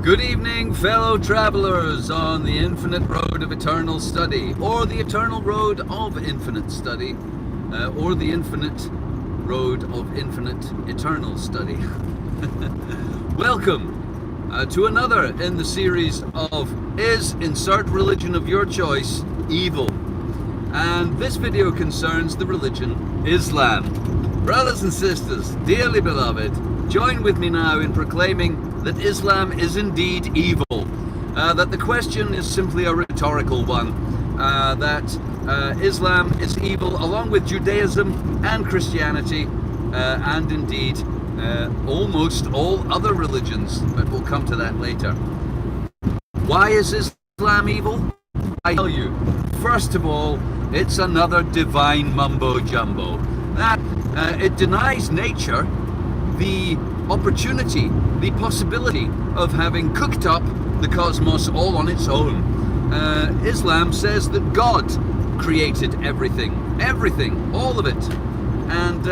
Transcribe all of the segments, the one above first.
Good evening, fellow travelers on the infinite road of eternal study, or the eternal road of infinite study, or the infinite road of infinite eternal study. Welcome to another in the series of Is Insert Religion of Your Choice Evil? And this video concerns the religion Islam. Brothers and sisters, dearly beloved, join with me now in proclaiming that Islam is indeed evil, that the question is simply a rhetorical one, that Islam is evil along with Judaism and Christianity, and indeed almost all other religions, but we'll come to that later. Why is Islam evil? I tell you, first of all, it's another divine mumbo-jumbo. That it denies nature the opportunity, the possibility of having cooked up the cosmos all on its own. Islam says that God created everything, all of it, and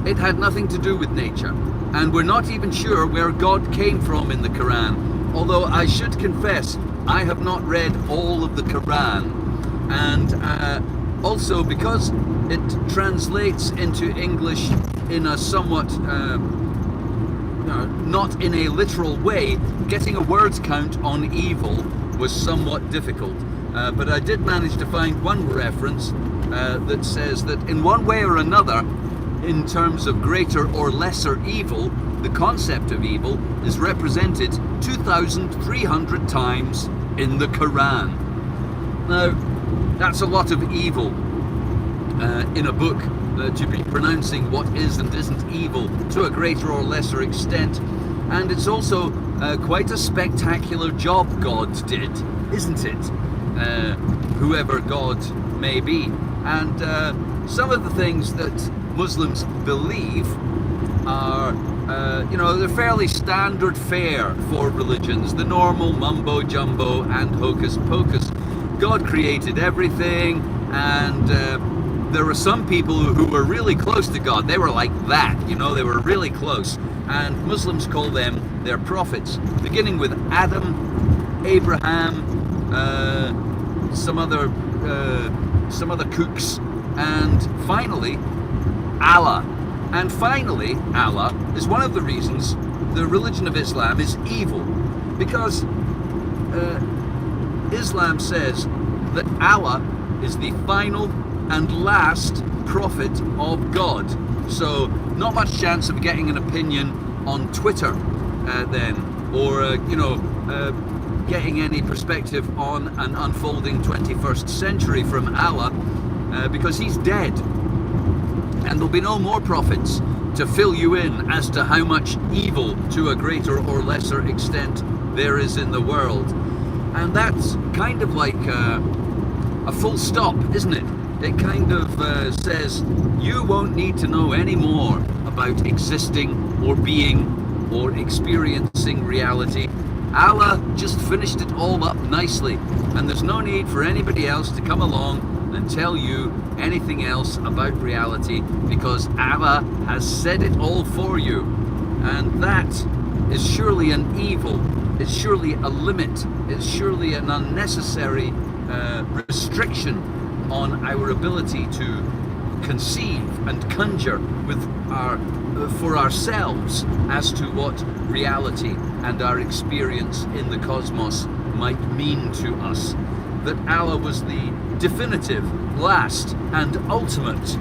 it had nothing to do with nature. And we're not even sure where God came from in the Quran, although I should confess I have not read all of the Quran, and also because it translates into English in a somewhat not in a literal way, getting a word count on evil was somewhat difficult, but I did manage to find one reference that says that in one way or another, in terms of greater or lesser evil, the concept of evil is represented 2,300 times in the Quran. Now, that's a lot of evil in a book to be pronouncing what is and isn't evil to a greater or lesser extent. And it's also quite a spectacular job God did, isn't it? Whoever God may be. And some of the things that Muslims believe are, they're fairly standard fare for religions. The normal mumbo-jumbo and hocus-pocus. God created everything, and there were some people who were really close to God. They were like that, they were really close. And Muslims call them their prophets, beginning with Adam, Abraham, some other kooks, and finally Allah. And finally, Allah is one of the reasons the religion of Islam is evil, because Islam says that Allah is the final and last prophet of God. So not much chance of getting an opinion on Twitter then, or getting any perspective on an unfolding 21st century from Allah, because he's dead, and there'll be no more prophets to fill you in as to how much evil to a greater or lesser extent there is in the world. And that's kind of like a full stop, isn't it? It kind of says you won't need to know any more about existing or being or experiencing reality. Allah just finished it all up nicely, and there's no need for anybody else to come along and tell you anything else about reality, because Allah has said it all for you. And that is surely an evil. It's surely a limit. It's surely an unnecessary restriction on our ability to conceive and conjure for ourselves as to what reality and our experience in the cosmos might mean to us. That Allah was the definitive, last and ultimate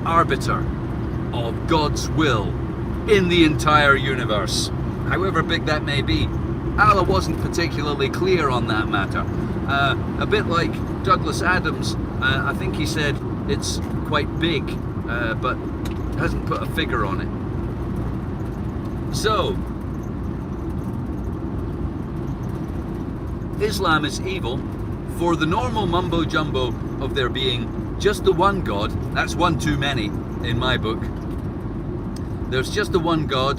arbiter of God's will in the entire universe, however big that may be. Allah wasn't particularly clear on that matter. A bit like Douglas Adams, I think he said it's quite big, but hasn't put a figure on it. So, Islam is evil for the normal mumbo-jumbo of there being just the one God. That's one too many in my book. There's just the one God.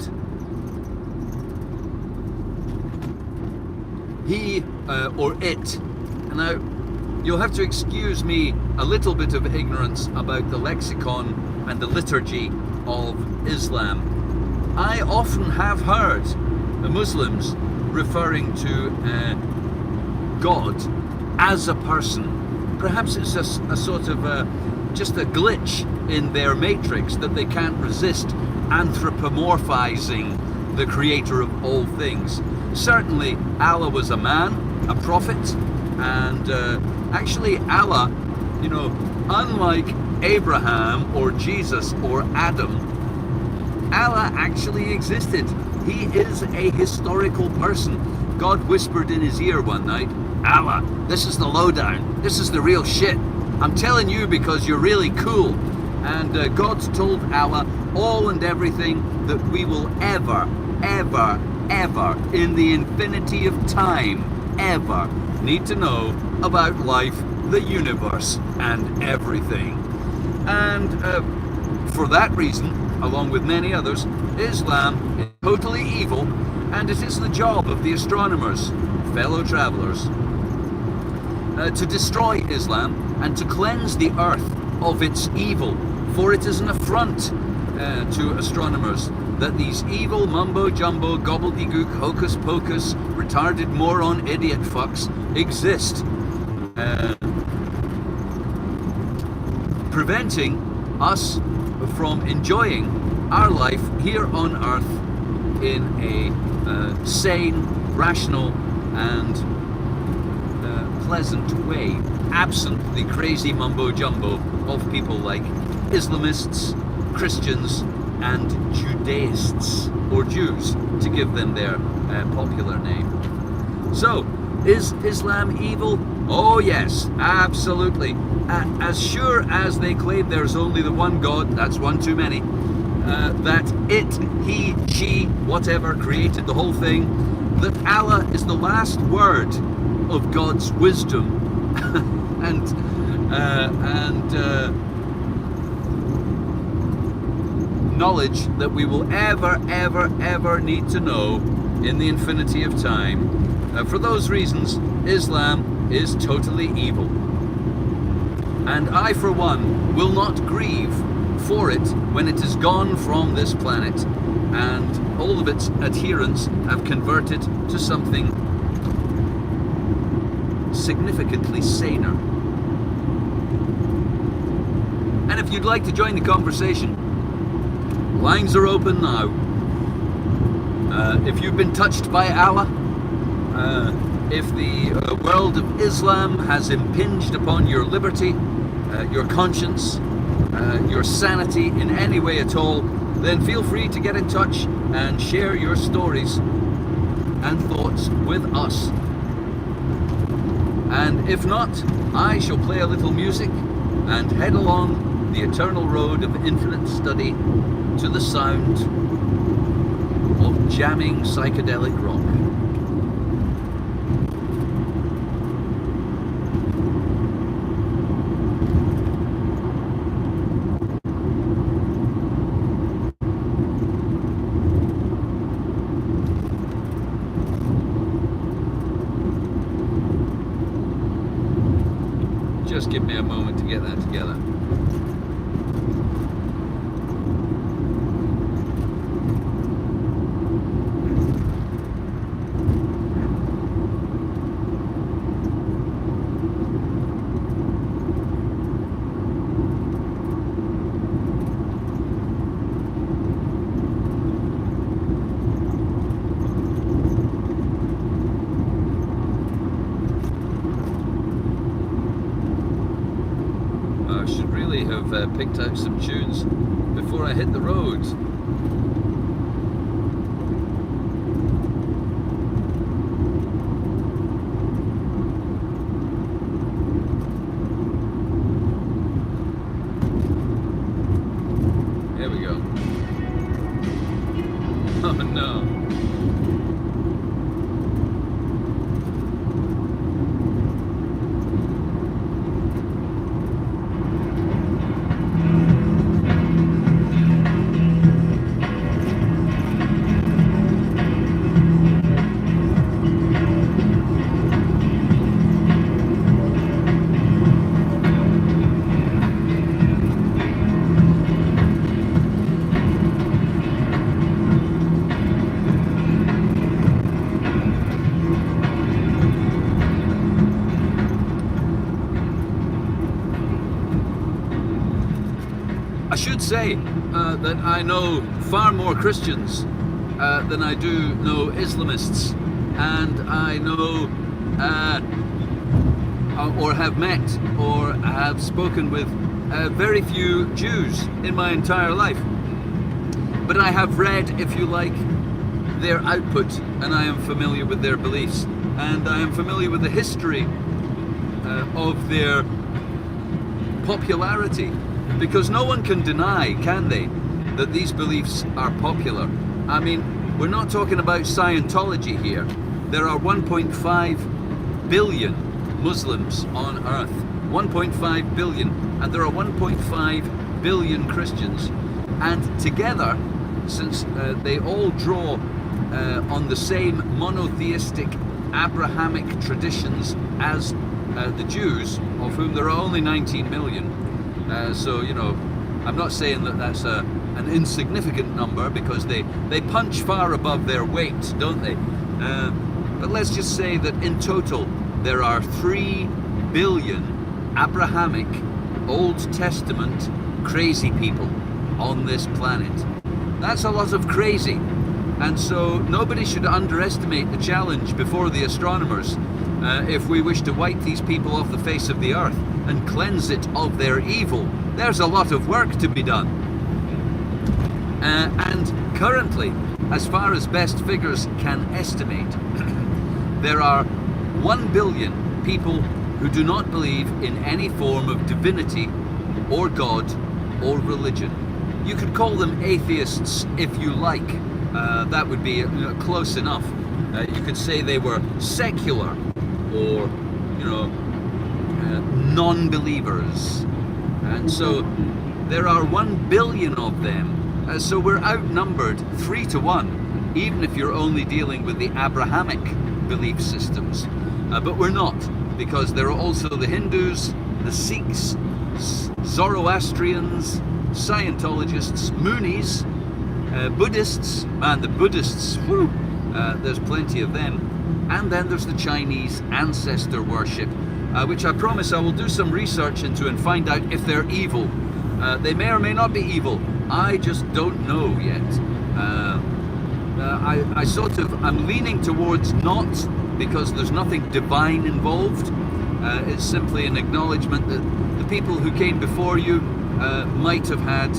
He or it. Now, you'll have to excuse me a little bit of ignorance about the lexicon and the liturgy of Islam. I often have heard Muslims referring to God as a person. Perhaps it's a sort of just a glitch in their matrix that they can't resist anthropomorphizing the creator of all things. Certainly Allah was a man, a prophet, and actually Allah, you know, unlike Abraham or Jesus or Adam, Allah actually existed. He is a historical person. God whispered in his ear one night, Allah, this is the lowdown. This is the real shit. I'm telling you because you're really cool. And God's told Allah all and everything that we will ever, in the infinity of time, ever need to know about life, the universe, and everything. And for that reason, along with many others, Islam is totally evil, and it is the job of the astronomers, fellow travelers, to destroy Islam and to cleanse the earth of its evil, for it is an affront to astronomers that these evil mumbo-jumbo, gobbledygook, hocus-pocus, retarded moron idiot fucks exist, preventing us from enjoying our life here on earth in a sane, rational and pleasant way, absent the crazy mumbo-jumbo of people like Islamists, Christians and Judaists, or Jews, to give them their popular name. So, is Islam evil? Oh yes, absolutely. As sure as they claim there's only the one God, that's one too many, that it, he, she, whatever created the whole thing, that Allah is the last word of God's wisdom and knowledge that we will ever need to know in the infinity of time. For those reasons, Islam is totally evil. And I, for one, will not grieve for it when it is gone from this planet and all of its adherents have converted to something significantly saner. And if you'd like to join the conversation, lines are open now. If you've been touched by Allah, if the world of Islam has impinged upon your liberty, your conscience, your sanity in any way at all, then feel free to get in touch and share your stories and thoughts with us. And if not, I shall play a little music and head along the eternal road of infinite study to the sound of jamming psychedelic rock. Just give me a moment to get that together. Have picked out some tunes before I hit the roads. Here we go. Oh no. say that I know far more Christians than I do know Islamists, and I know or have met or have spoken with very few Jews in my entire life. But I have read, if you like, their output, and I am familiar with their beliefs, and I am familiar with the history of their popularity, because no one can deny, can they, that these beliefs are popular. I mean, we're not talking about Scientology here. There are 1.5 billion Muslims on earth, 1.5 billion, and there are 1.5 billion Christians, and together, since they all draw on the same monotheistic Abrahamic traditions as the Jews, of whom there are only 19 million. So, you know, I'm not saying that that's an insignificant number, because they punch far above their weight, don't they? But let's just say that in total there are 3 billion Abrahamic Old Testament crazy people on this planet. That's a lot of crazy. And so nobody should underestimate the challenge before the astronomers if we wish to wipe these people off the face of the earth and cleanse it of their evil. There's a lot of work to be done. And currently, as far as best figures can estimate, there are 1 billion people who do not believe in any form of divinity or God or religion. You could call them atheists if you like. That would be close enough. You could say they were secular, or non-believers. And so there are 1 billion of them. So we're outnumbered 3 to 1, even if you're only dealing with the Abrahamic belief systems. But we're not, because there are also the Hindus, the Sikhs, Zoroastrians, Scientologists, Moonies, Buddhists, and the Buddhists, whew, there's plenty of them. And then there's the Chinese ancestor worship, which I promise I will do some research into and find out if they're evil. They may or may not be evil. I just don't know yet. I'm leaning towards not, because there's nothing divine involved. It's simply an acknowledgement that the people who came before you might have had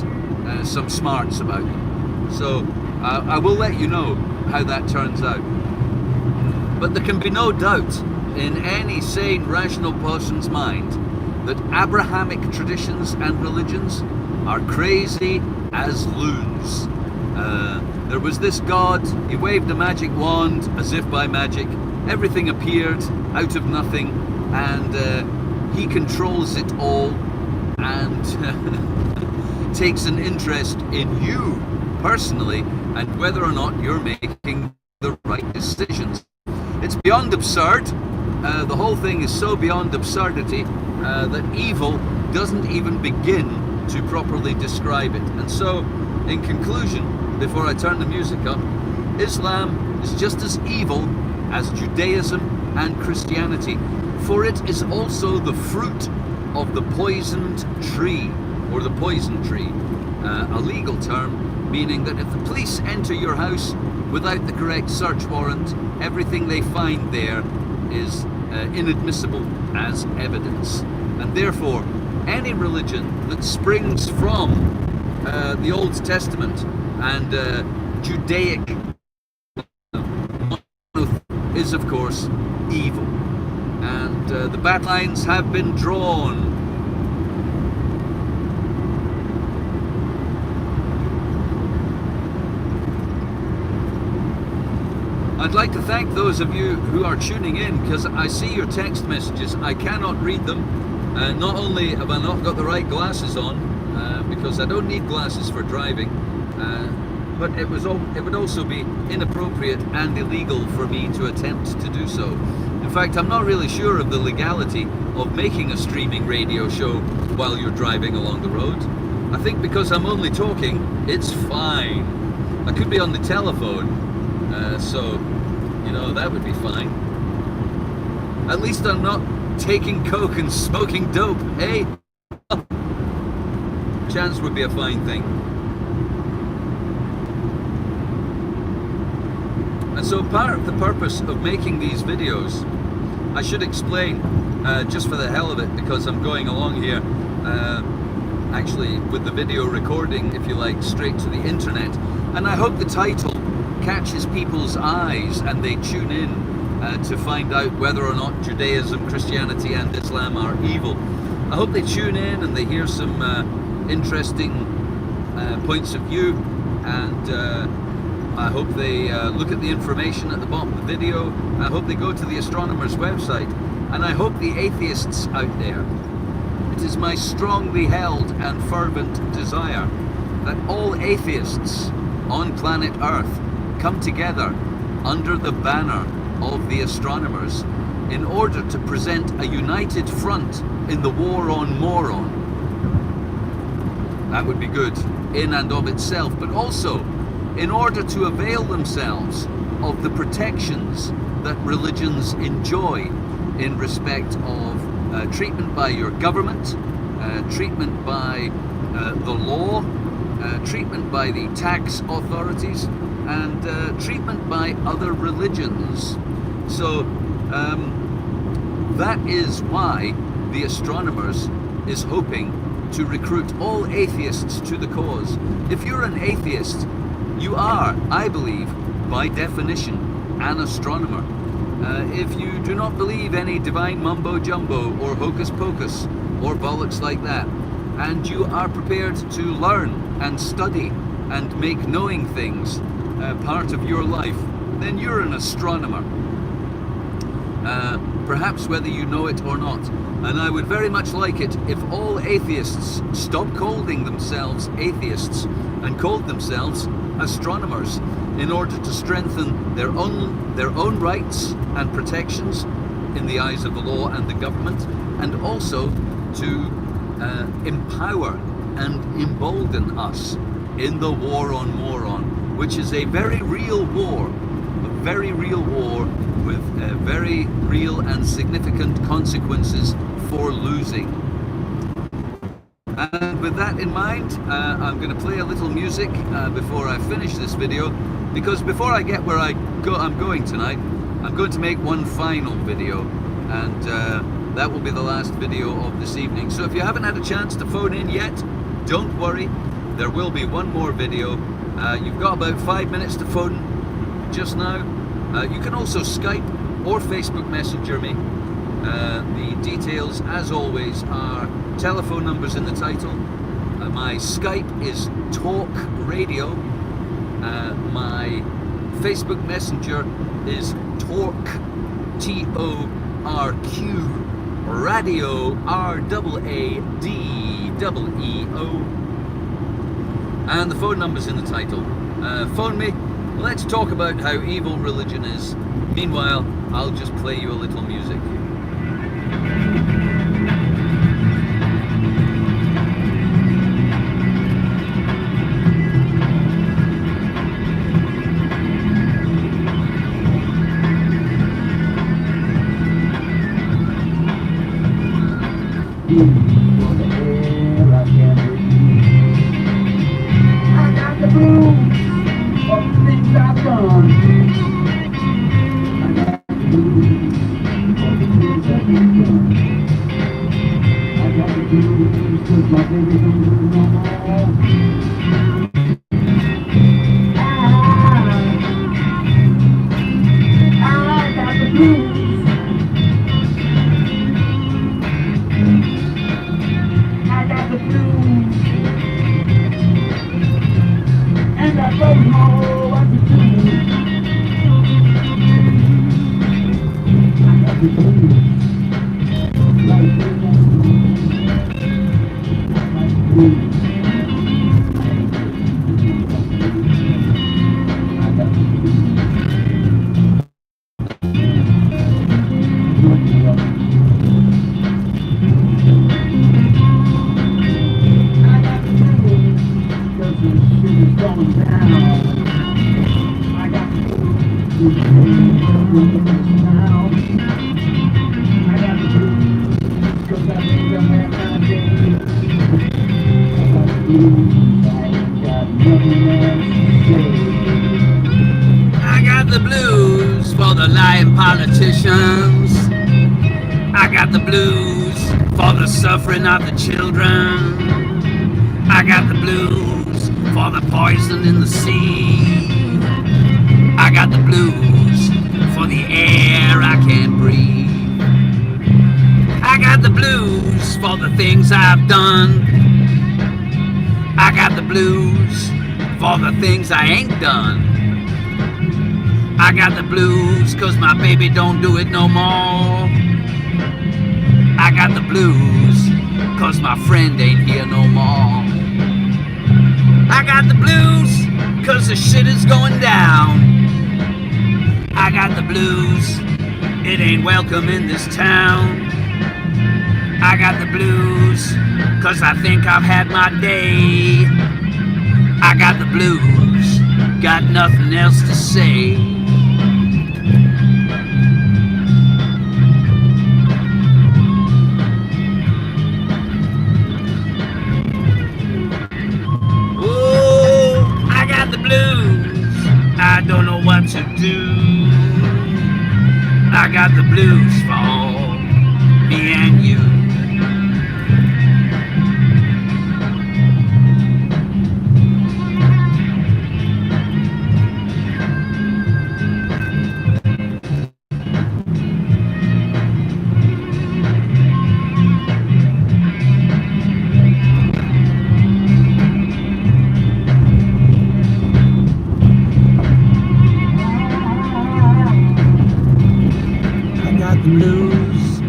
some smarts about them. So I will let you know how that turns out. But there can be no doubt in any sane, rational person's mind that Abrahamic traditions and religions are crazy as loons. There was this God, he waved a magic wand as if by magic, everything appeared out of nothing, and he controls it all and takes an interest in you personally and whether or not you're making the right decisions. It's beyond absurd. The whole thing is so beyond absurdity that evil doesn't even begin to properly describe it. And so, in conclusion, before I turn the music up, Islam is just as evil as Judaism and Christianity, for it is also the fruit of the poisoned tree, or the poison tree, a legal term meaning that if the police enter your house without the correct search warrant, everything they find there is inadmissible as evidence. And therefore, any religion that springs from the Old Testament and Judaic is, of course, evil. And the battle lines have been drawn. I'd like to thank those of you who are tuning in, because I see your text messages. I cannot read them. Not only have I not got the right glasses on, because I don't need glasses for driving, but it would also be inappropriate and illegal for me to attempt to do so. In fact, I'm not really sure of the legality of making a streaming radio show while you're driving along the road. I think because I'm only talking, it's fine. I could be on the telephone, so, that would be fine. At least I'm not taking coke and smoking dope, eh? Chance would be a fine thing. And so part of the purpose of making these videos, I should explain, just for the hell of it, because I'm going along here, actually with the video recording, if you like, straight to the internet, and I hope the title catches people's eyes and they tune in to find out whether or not Judaism, Christianity and Islam are evil. I hope they tune in and they hear some interesting points of view, and I hope they look at the information at the bottom of the video. I hope they go to the Astronomer's website, and I hope the atheists out there, it is my strongly held and fervent desire that all atheists on planet Earth come together under the banner of the Astronomers in order to present a united front in the war on moron. That would be good in and of itself, but also in order to avail themselves of the protections that religions enjoy in respect of treatment by your government, treatment by the law, treatment by the tax authorities, and treatment by other religions. So that is why the Astronomers is hoping to recruit all atheists to the cause. If you're an atheist, you are, I believe, by definition, an astronomer. If you do not believe any divine mumbo jumbo or hocus pocus or bollocks like that, and you are prepared to learn and study and make knowing things part of your life, then you're an astronomer. Perhaps whether you know it or not. And I would very much like it if all atheists stopped calling themselves atheists and called themselves astronomers, in order to strengthen their own rights and protections in the eyes of the law and the government, and also to empower and embolden us in the war on moron, which is a very real war with very real and significant consequences for losing. And with that in mind, I'm going to play a little music before I finish this video, because before I get where I'm going tonight, I'm going to make one final video, and that will be the last video of this evening. So if you haven't had a chance to phone in yet, don't worry, there will be one more video. You've got about 5 minutes to phone just now. You can also Skype or Facebook Messenger me. The details, as always, are telephone numbers in the title. My Skype is Talk Radio. My Facebook Messenger is Torque, T-O-R-Q, Radio, R-A-A-D-E-E-O. And the phone number's in the title. Phone me. Let's talk about how evil religion is. Meanwhile, I'll just play you a little music. I got the blues of the things I've done. I got the blues of the things I've done. I got the blues 'cause my baby don't do no more. I got the blues. I got the blues. And I don't know what to do. I got the blues. Like this, like blues. I got the blues. Going down. I got the blues. Now. I got the blues. 'Cause I think I'm having a day. I got the I got the blues for the lying politicians. I got the blues for the suffering of the children. I got the blues for the poison in the sea. I got the blues for the air I can't breathe. I got the blues for the things I've done. I got the blues for the things I ain't done. I got the blues cause my baby don't do it no more. I got the blues cause my friend ain't here no more. I got the blues cause the shit is going down. I got the blues, it ain't welcome in this town. I got the blues cause I think I've had my day. I got the blues, got nothing else to say. Oh, I got the blues, I don't know what to do. I got the blues for me and you. Blues.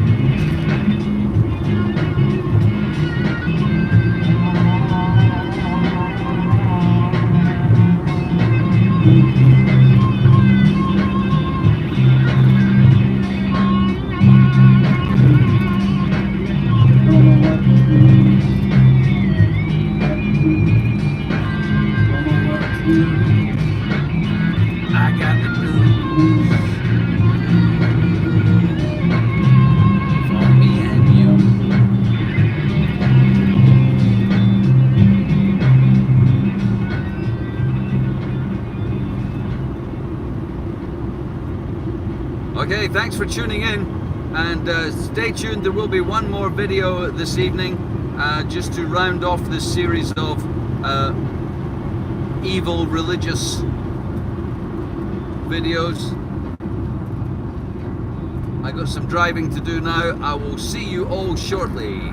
I got the blues. Okay, thanks for tuning in, and stay tuned. There will be one more video this evening, just to round off this series of evil religious videos. I got some driving to do now. I will see you all shortly.